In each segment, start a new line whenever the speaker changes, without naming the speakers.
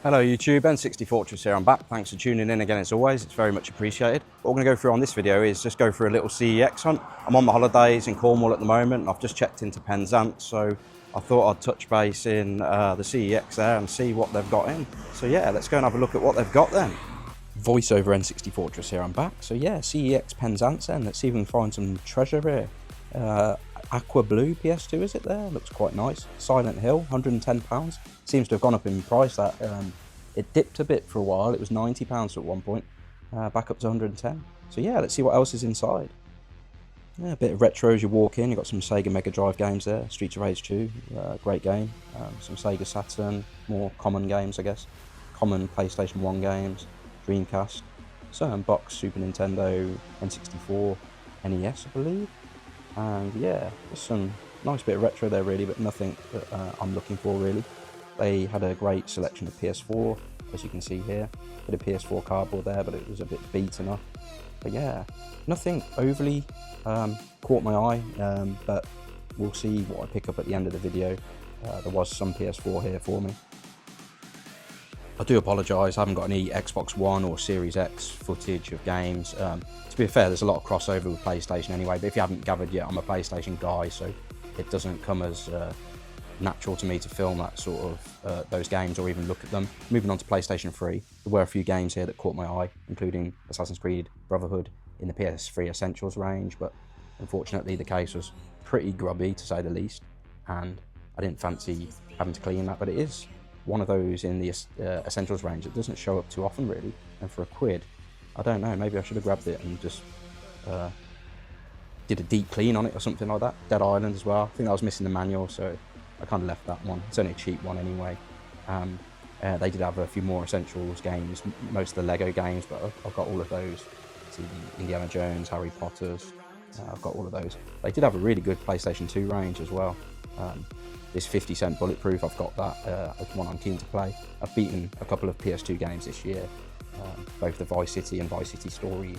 Hello YouTube, N60 Fortress here, I'm back. Thanks for tuning in again as always, it's very much appreciated. What we're going to go through on this video is just go through a little CEX hunt. I'm on my holidays in Cornwall at the moment, and I've just checked into Penzance, so I thought I'd touch base in the CEX there and see what they've got in. So yeah, let's go and have a look at what they've got then. Voiceover N60 Fortress here, I'm back. So yeah, CEX Penzance then, let's see if we can find some treasure here. Aqua Blue PS2 is it there? Looks quite nice. Silent Hill, £110. Seems to have gone up in price. That it dipped a bit for a while. It was £90 at one point, back up to 110. So yeah, let's see what else is inside. Yeah, a bit of retro as you walk in. You've got some Sega Mega Drive games there. Streets of Rage 2, great game. Some Sega Saturn, more common games I guess. Common PlayStation 1 games, Dreamcast, certain box Super Nintendo, N64, NES I believe. And yeah, just some nice bit of retro there really, but nothing that I'm looking for really. They had a great selection of PS4, as you can see here. Bit of PS4 cardboard there, but it was a bit beaten up. But yeah, nothing overly caught my eye, but we'll see what I pick up at the end of the video. There was some PS4 here for me. I do apologise, I haven't got any Xbox One or Series X footage of games. To be fair, there's a lot of crossover with PlayStation anyway, but if you haven't gathered yet, I'm a PlayStation guy, so it doesn't come as natural to me to film that sort of those games or even look at them. Moving on to PlayStation 3, there were a few games here that caught my eye, including Assassin's Creed Brotherhood in the PS3 Essentials range, but unfortunately the case was pretty grubby to say the least, and I didn't fancy having to clean that, but it is one of those in the Essentials range that doesn't show up too often really, and for £1, I don't know, maybe I should have grabbed it and just did a deep clean on it or something like that. Dead Island as well, I think I was missing the manual, so I kind of left that one. It's only a cheap one anyway. They did have a few more Essentials games, most of the Lego games, but I've got all of those. See the Indiana Jones, Harry Potter's, I've got all of those. They did have a really good PlayStation 2 range as well. This 50 Cent Bulletproof, I've got that as one I'm keen to play. I've beaten a couple of PS2 games this year, both the Vice City and Vice City Stories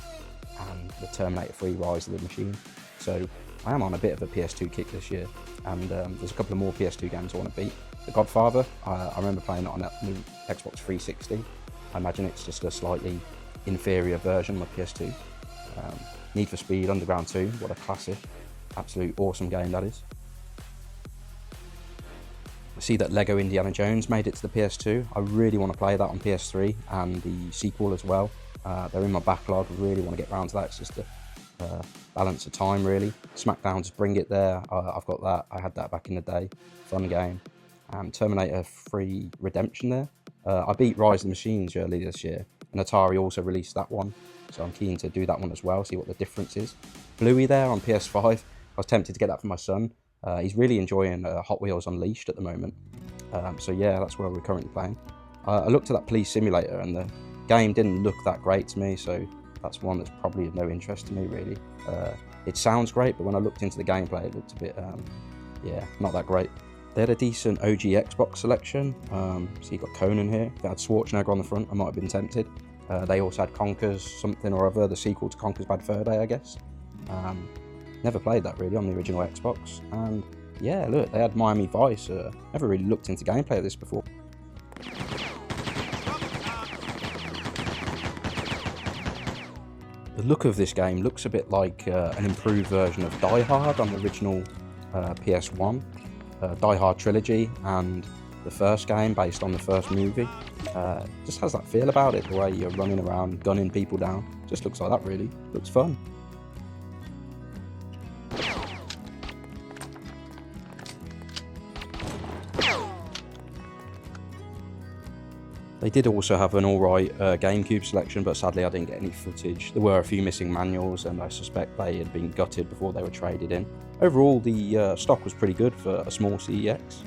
and the Terminator 3 Rise of the Machine. So I am on a bit of a PS2 kick this year, and there's a couple of more PS2 games I want to beat. The Godfather, I remember playing it on that new Xbox 360. I imagine it's just a slightly inferior version of PS2. Need for Speed Underground 2, what a classic. Absolute awesome game that is. I see that Lego Indiana Jones made it to the PS2. I really want to play that on PS3 and the sequel as well. They're in my backlog. I really want to get round to that. It's just a balance of time really. SmackDown, just bring it there. I've got that. I had that back in the day. Fun game. Terminator 3 Redemption there. I beat Rise of the Machines earlier this year, and Atari also released that one. So I'm keen to do that one as well, see what the difference is. Bluey there on PS5. I was tempted to get that for my son. He's really enjoying Hot Wheels Unleashed at the moment. So yeah, that's where we're currently playing. I looked at that Police Simulator and the game didn't look that great to me, so that's one that's probably of no interest to me really. It sounds great, but when I looked into the gameplay it looked a bit, yeah, not that great. They had a decent OG Xbox selection, so you got Conan here. They had Schwarzenegger on the front, I might have been tempted. They also had Conker's something or other, the sequel to Conker's Bad Fur Day I guess. Never played that really on the original Xbox, and yeah, look, they had Miami Vice. Never really looked into gameplay of this before. The look of this game looks a bit like an improved version of Die Hard on the original PS1, Die Hard trilogy, and the first game based on the first movie. Just has that feel about it, the way you're running around gunning people down. Just looks like that really, looks fun. They did also have an alright GameCube selection, but sadly I didn't get any footage. There were a few missing manuals, and I suspect they had been gutted before they were traded in. Overall, the stock was pretty good for a small CEX.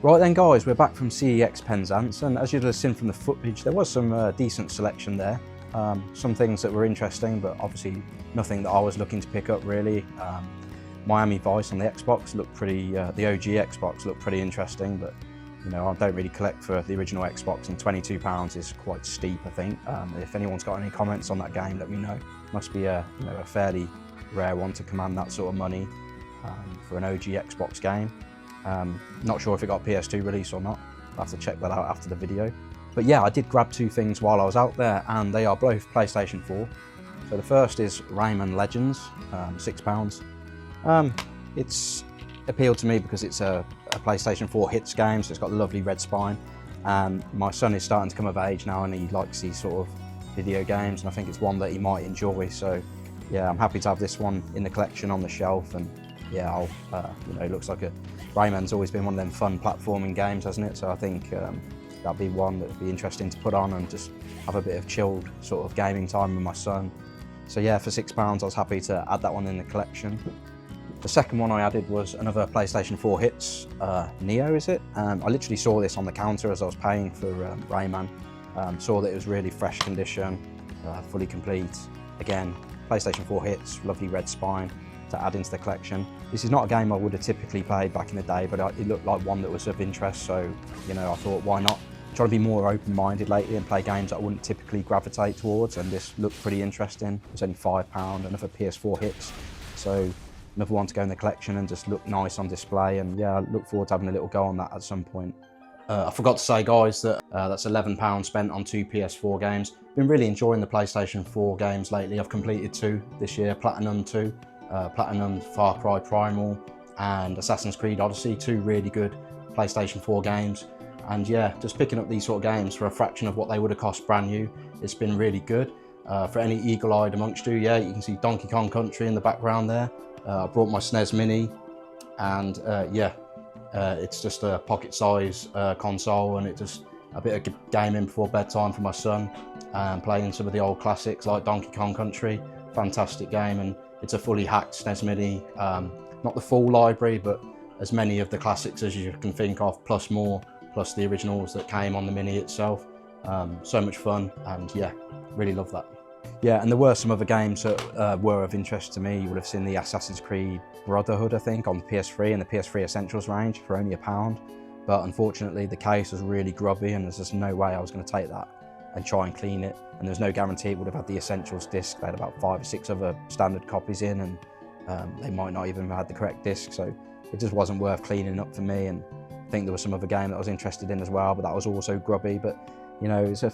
Right then guys, we're back from CEX Penzance, and as you'd have seen from the footage, there was some decent selection there. Some things that were interesting, but obviously nothing that I was looking to pick up really. Miami Vice on the Xbox looked pretty, the OG Xbox looked pretty interesting, but you know, I don't really collect for the original Xbox, and £22 is quite steep, I think. If anyone's got any comments on that game, let me know. Must be a fairly rare one to command that sort of money for an OG Xbox game. Not sure if it got PS2 release or not. I'll have to check that out after the video. But yeah, I did grab two things while I was out there, and they are both PlayStation 4. So the first is Rayman Legends, £6. It's appealed to me because it's a PlayStation 4 hits game, so it's got a lovely red spine. And my son is starting to come of age now, and he likes these sort of video games, and I think it's one that he might enjoy. So yeah, I'm happy to have this one in the collection on the shelf. And yeah, I'll, it looks like Rayman's always been one of them fun platforming games, hasn't it? So I think that'd be one that would be interesting to put on and just have a bit of chilled sort of gaming time with my son. So yeah, for £6 I was happy to add that one in the collection. The second one I added was another PlayStation 4 hits, Neo is it? I literally saw this on the counter as I was paying for Rayman. Saw that it was really fresh condition, fully complete. Again, PlayStation 4 hits, lovely red spine to add into the collection. This is not a game I would have typically played back in the day, but it looked like one that was of interest, so I thought, why not? Try to be more open-minded lately and play games that I wouldn't typically gravitate towards, and this looked pretty interesting. It was only £5, another PS4 hits, so another one to go in the collection and just look nice on display. And yeah, I look forward to having a little go on that at some point. I forgot to say, guys, that that's £11 spent on 2 PS4 games. Been really enjoying the PlayStation 4 games lately. I've completed 2 this year, Platinum 2, Platinum Far Cry Primal, and Assassin's Creed Odyssey, 2 really good PlayStation 4 games. And yeah, just picking up these sort of games for a fraction of what they would have cost brand new, it's been really good. For any eagle-eyed amongst you, yeah, you can see Donkey Kong Country in the background there. I brought my SNES Mini, and it's just a pocket-size console, and it's just a bit of gaming before bedtime for my son, and playing some of the old classics like Donkey Kong Country. Fantastic game, and it's a fully hacked SNES Mini. Not the full library, but as many of the classics as you can think of, plus more, plus the originals that came on the Mini itself. So much fun, and yeah, really love that. Yeah, and there were some other games that were of interest to me. You would have seen the Assassin's Creed Brotherhood, I think, on the PS3 and the PS3 Essentials range for only £1. But unfortunately, the case was really grubby, and there's just no way I was going to take that and try and clean it. And there's no guarantee it would have had the Essentials disc. They had about 5 or 6 other standard copies in, and they might not even have had the correct disc. So it just wasn't worth cleaning up for me. And I think there was some other game that I was interested in as well, but that was also grubby. But it's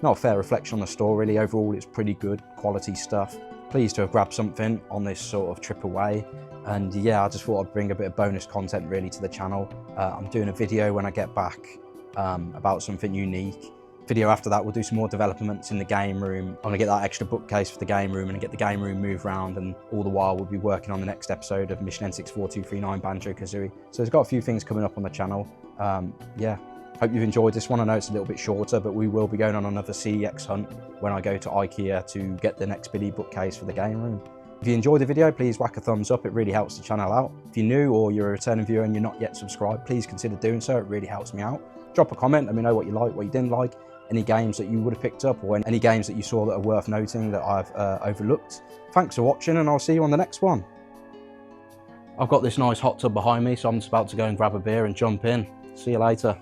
not a fair reflection on the store, really. Overall, it's pretty good quality stuff. Pleased to have grabbed something on this sort of trip away. And yeah, I just thought I'd bring a bit of bonus content really to the channel. I'm doing a video when I get back about something unique. Video after that, we'll do some more developments in the game room. I'm gonna get that extra bookcase for the game room and get the game room moved around, and all the while we'll be working on the next episode of Mission N64239 Banjo-Kazooie. So there's got a few things coming up on the channel. Yeah. Hope you've enjoyed this one. I know it's a little bit shorter, but we will be going on another CeX hunt when I go to IKEA to get the next Billy bookcase for the game room. If you enjoyed the video, please whack a thumbs up. It really helps the channel out. If you're new or you're a returning viewer and you're not yet subscribed, please consider doing so. It really helps me out. Drop a comment, let me know what you like, what you didn't like, any games that you would have picked up, or any games that you saw that are worth noting that I've overlooked. Thanks for watching, and I'll see you on the next one. I've got this nice hot tub behind me, so I'm just about to go and grab a beer and jump in. See you later.